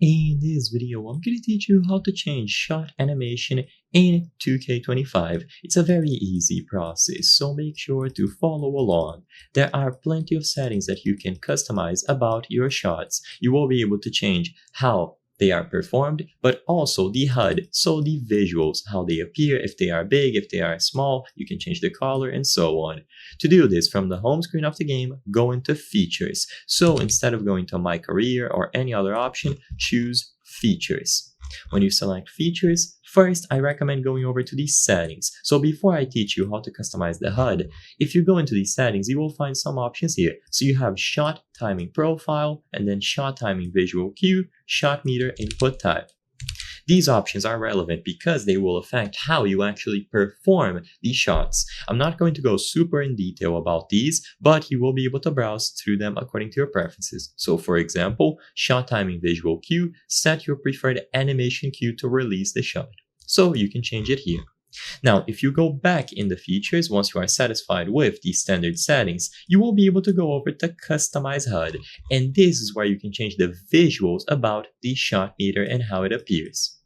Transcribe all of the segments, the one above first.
In this video, I'm going to teach you how to change shot animation in 2K25. It's a very easy process, so make sure to follow along. There are plenty of settings that you can customize about your shots. You will be able to change how they are performed, but also the HUD, so the visuals, how they appear, if they are big, if they are small, you can change the color and so on. To do this from the home screen of the game, go into Features. So instead of going to My Career or any other option, choose Features. When you select Features, first I recommend going over to the settings. So before I teach you how to customize the HUD, if you go into these settings, you will find some options here. So you have shot timing profile, and then shot timing visual cue, shot meter input type. These options are relevant because they will affect how you actually perform these shots. I'm not going to go super in detail about these, but you will be able to browse through them according to your preferences. So for example, shot timing visual cue, set your preferred animation cue to release the shot. So you can change it here. Now, if you go back in the features, once you are satisfied with the standard settings, you will be able to go over to Customize HUD, and this is where you can change the visuals about the shot meter and how it appears.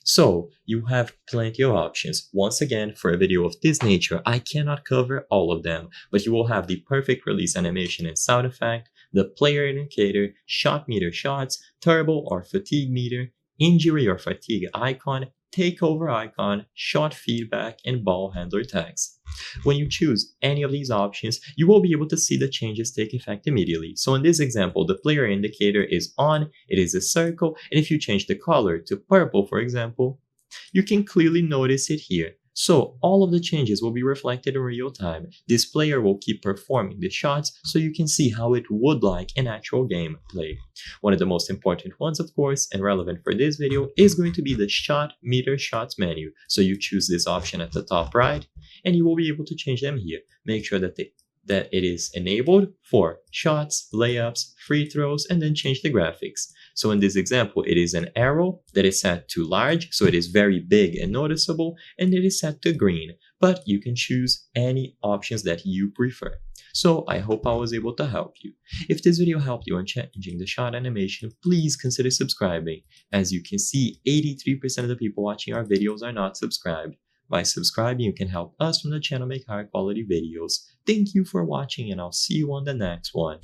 So, you have plenty of options. Once again, for a video of this nature, I cannot cover all of them, but you will have the perfect release animation and sound effect, the player indicator, shot meter shots, turbo or fatigue meter, injury or fatigue icon, takeover icon, shot feedback, and ball handler tags. When you choose any of these options, you will be able to see the changes take effect immediately. So in this example, the player indicator is on, it is a circle, and if you change the color to purple, for example, you can clearly notice it here. So all of the changes will be reflected in real time. This player will keep performing the shots so you can see how it would like in actual gameplay. One of the most important ones, of course, and relevant for this video is going to be the shot meter shots menu. So you choose this option at the top right, and you will be able to change them here. Make sure that it is enabled for shots, layups, free throws, and then change the graphics. So in this example, it is an arrow that is set to large, so it is very big and noticeable, and it is set to green, but you can choose any options that you prefer. So I hope I was able to help you. If this video helped you on changing the shot animation, please consider subscribing. As you can see, 83% of the people watching our videos are not subscribed. By subscribing, you can help us from the channel make higher quality videos. Thank you for watching, and I'll see you on the next one.